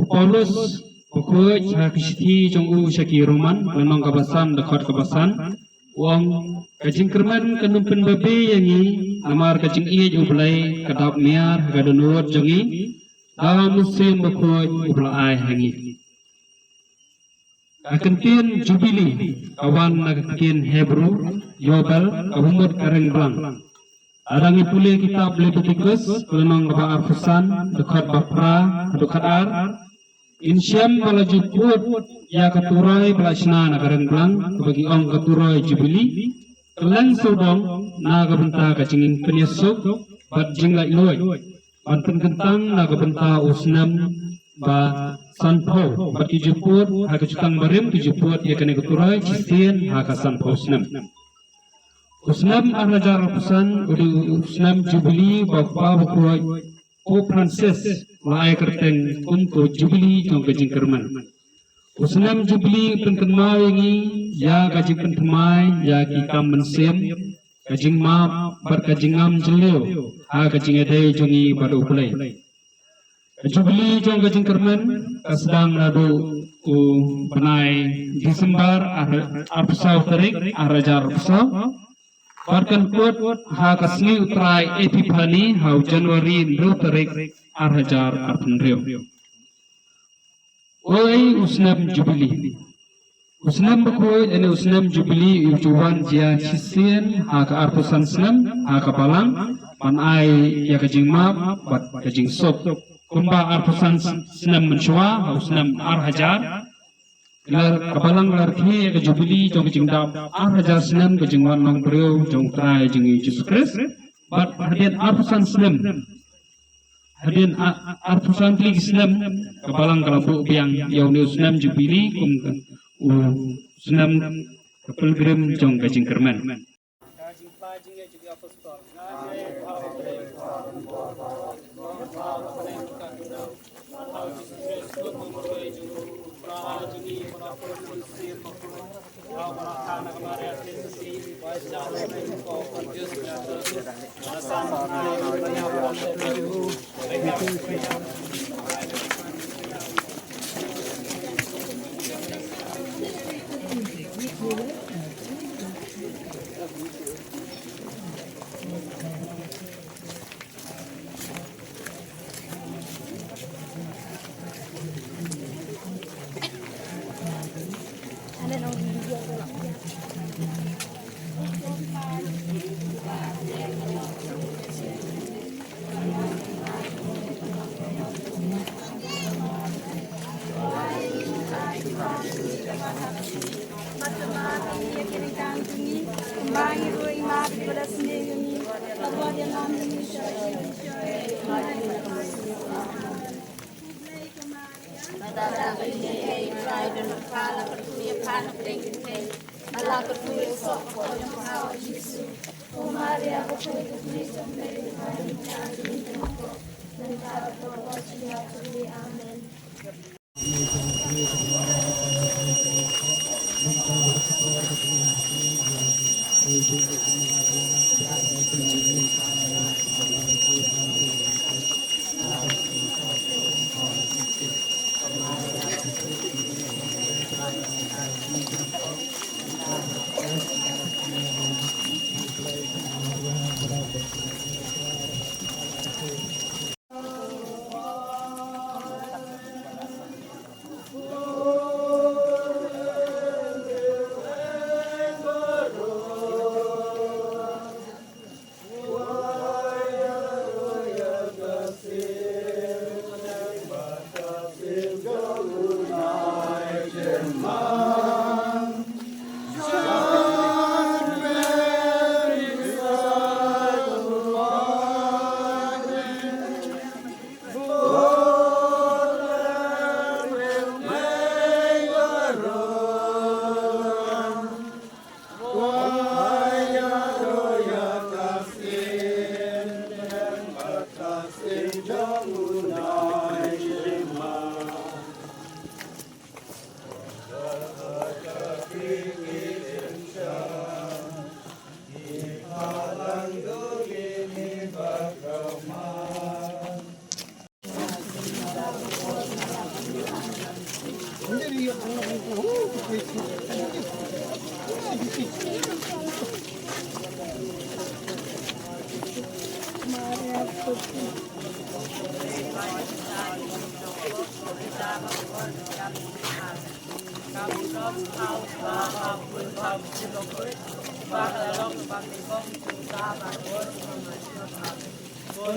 Paulus pokok hakisiti jong syaki Roman lenong kabasan dekat kabasan wong kajing kerman kanumpen babe yangi amar kajing iya ublai kadap miar gadonot jongi dalam musim pokok ublai hangi akentin jubili kawan akentin Hebrew Yobel kahumut kareng blang adangi pule kitab Leviticus lenong kaba arfusan dekat bapra dekat ar Insyam balaju put ya katurai belasna nagareng blang bagi ong katurai jubili kelang sodong naga benta kacingin penyesuk bat jinglai loy banten kentang naga benta usnam ba sanpo bat kijuput haka cutang barim kijuput ya kene katurai cistien haka sanpo usnam arajar pesan udu usnam jubili bapa bukuai Pope Francis mulai kerteng untuk jubili jong kajing kerman. Usnam jubili pentemai ini ya kajing pentemai ya kikam mensem kajing map berkajingam jelio ha kajing edai jongi pada ukulai. Jubili jong kajing kerman kesedang nadu benai Desember arpsau tarik arajar arpsau. Barkan kuat ha kasni utrai Epifani ha Januari ru tarik arhajar arpenrio. Oi usnam jubili. Usnam bakoi ene usnam jubili ujuan jia chisien ha ka arpusan snam ha ka palang pan ai ya kajing map bat kajing sop. Kumba arpusan snam menshwa ha usnam arhajar Gelar kapalang gelar ki ke jubili jong kajing dap arhajar senam kajing wan nong beriau jong trai jeng Yesus Kristus bat hadian arpusan senam hadian arpusan tli senam kapalang kalabu biang yauni senam jubili kum senam pilgrim jong kajing kerman kajing pajing ya jadi apostol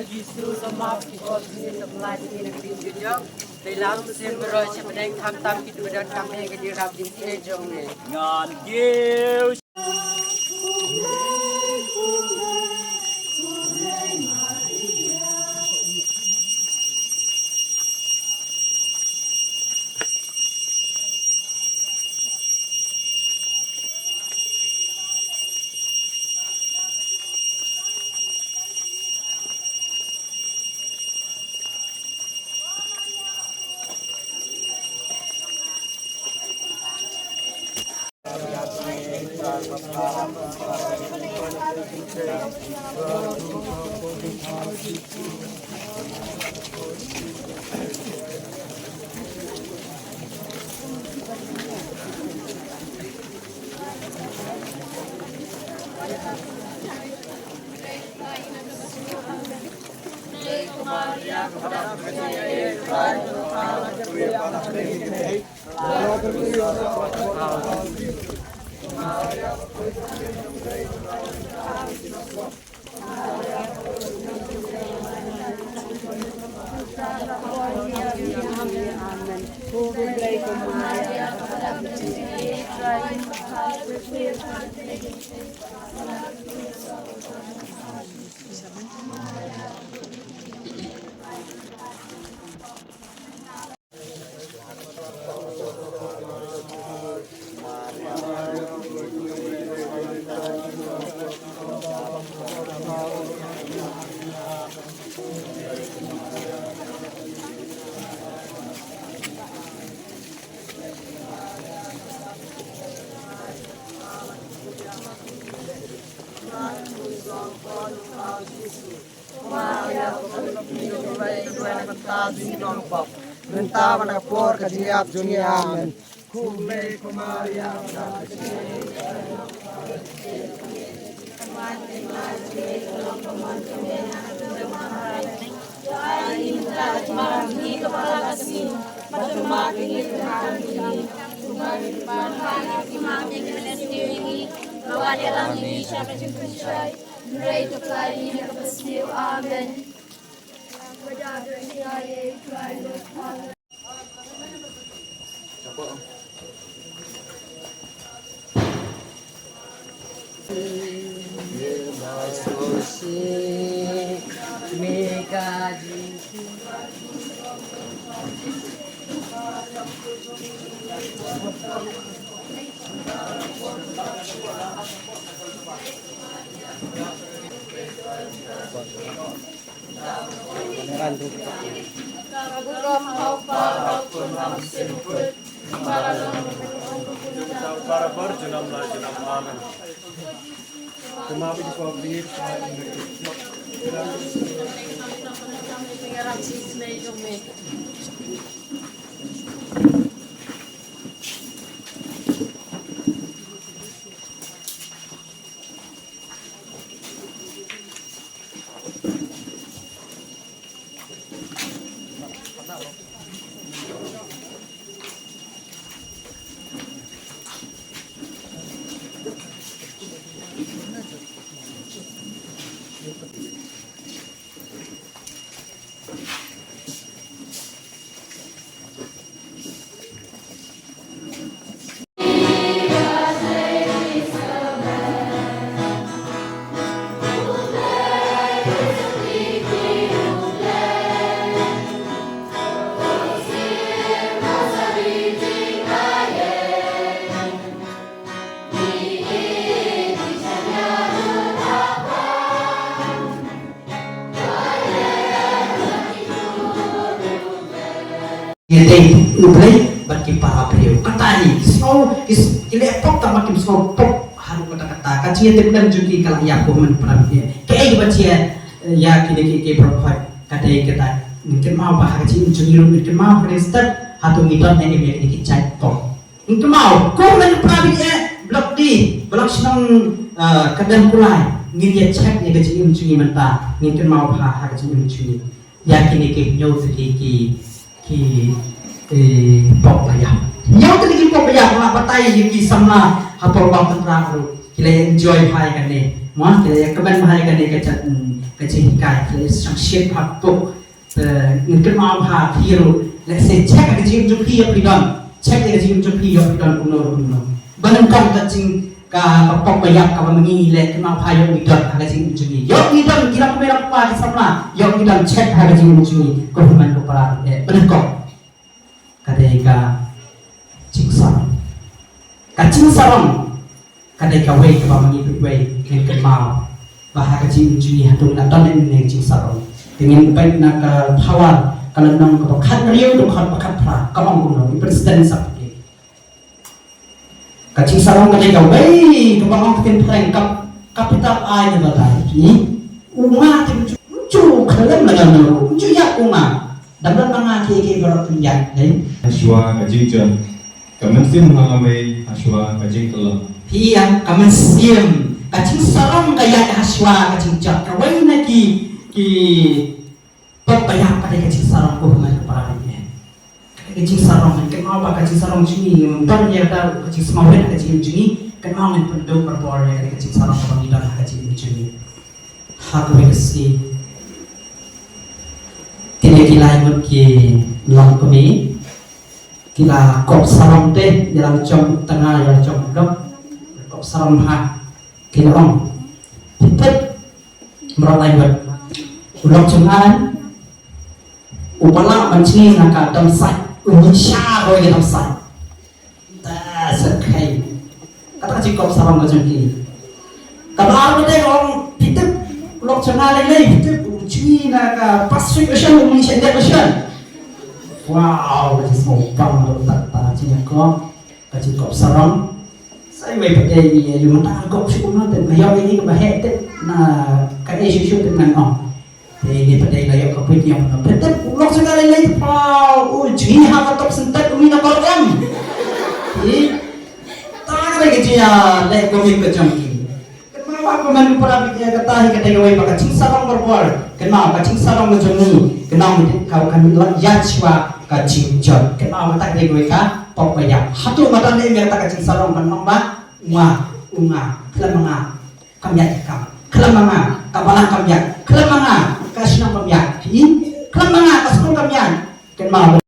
Yesus sama kita sebelah di negeri Jepang. Dalam musim berasa pedang tam kita dan kami kerja rapi di jong ni. Ngan giu. Bentah mana por kejiap dunia amin. Yete ublay bagi para beliau katani snow is ilepok tamak snow pop haru kata kata kaciya tepdan juki kalau ya ko men prabia kayak bacia ya kini ke berkhoi kata kata mungkin mau bahas kaci jungiru mungkin mau prestar hatu midon ini biar dikit cai pok. Ingke mau, kau men prabinya blok di, blok senang kadang kulai, ngin dia cek ni kecil mencuri mentah, ngin mau ha kecil mencuri. Yakin ni nyau sedikit ki pok bayar. Nyau sedikit pok bayar, nak batai ki sama hapor bang tentara kita enjoy hai kan ni, mah kita keban hai kan ni kecil kai, kita sang shape hapok, ngin mau ha hero. Let's say check cái gì trong khi අපි done check cái gì trong khi අපි done kuno banan kan kacing ka pop bayak ka mengi le kena phayo mi done cái gì trong ni yo mi done kira ko merah pa sama yo mi done check cái gì trong ni ko man ko para banan ko kadai ka cingsarong ka cingsarong kadai ka wei ka mengi wei ken ke mau bah cái gì trong ni hatung na done ni cingsarong dengan baik nak power kalau nang ko khat riu do khat pakat pra ka ong kuno ni presiden sapke ka ching sarong ka ka wei ka ong ken prank kapital ai ni badai ni unga ti chu khalam la no chu ya unga damran manga ke barat tunjang dei Ashwa ka jingchen kamen sim hangame ashwa ka jingkel hiang kamen sim ka ching sarong ka ya ashwa ka ching chak ka wei na ki bayar pada kecil sarong ko man para ni kecil sarong kan mau ba kecil sarong sini dan dia ada kecil semawet kecil sini kan mau men penduk berpor ya kecil sarong ko ni dan kecil sini hak besi tidak kilai mut ki long kami kila kop sarong teh dalam jom tengah dalam jom blok kop sarong ha kila ong titik meralai buat blok jangan upala mencini naka dam sai unisha boy dam sai ta sakai kata cikop sarang macam ni kalau ada orang kita lok chana lele kita uji naka pacification unisha depression wow this mau bang tak cina kau cikop sarang saya mai pada ni you mata kop cikop dan bayar ini ke bahaya na kai isu dengan oh ini pada layak kapit yang betul ulok sekali lagi pau uji hak top sentet umi nak korban tak lagi dia lek kami kejangki kenapa aku mandi para bicara ketahi kata gawai pakai cingsarong berbual kenapa cingsarong macam ni kenapa kau kan yachwa kacing jod kenapa tak lagi ka pok bayak hatu mata ni mereka cingsarong kan mamba unga kelemanga kamyak kelemanga kabalah kamyak kelemanga kasih nama kamyak, kelembangan kasih nama kamyak, kenapa?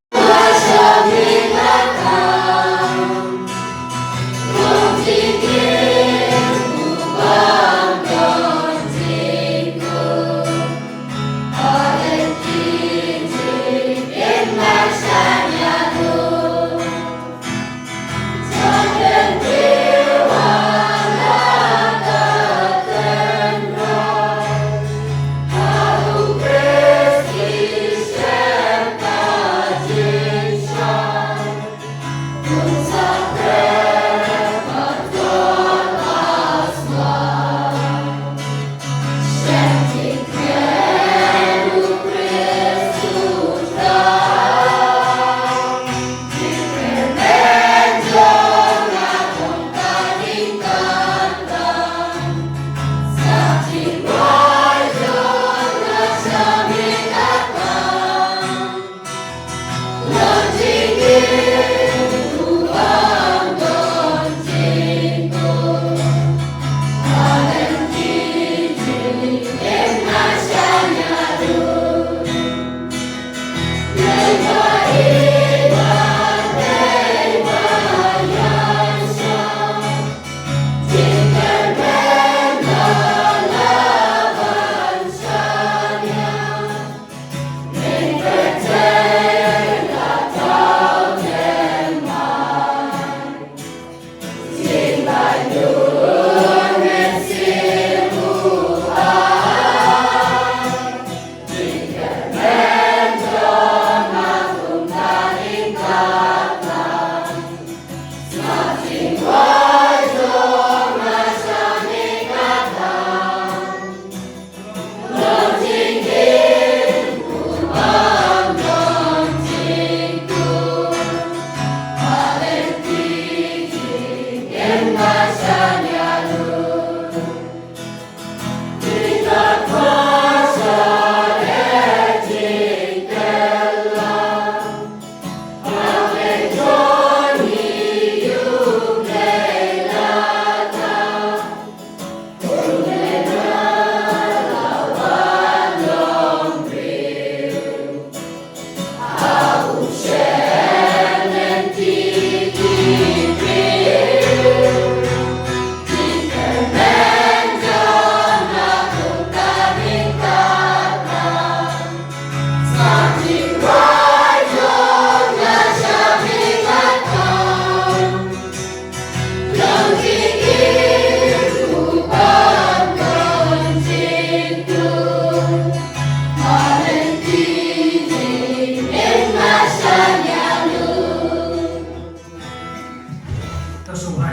ke sobrai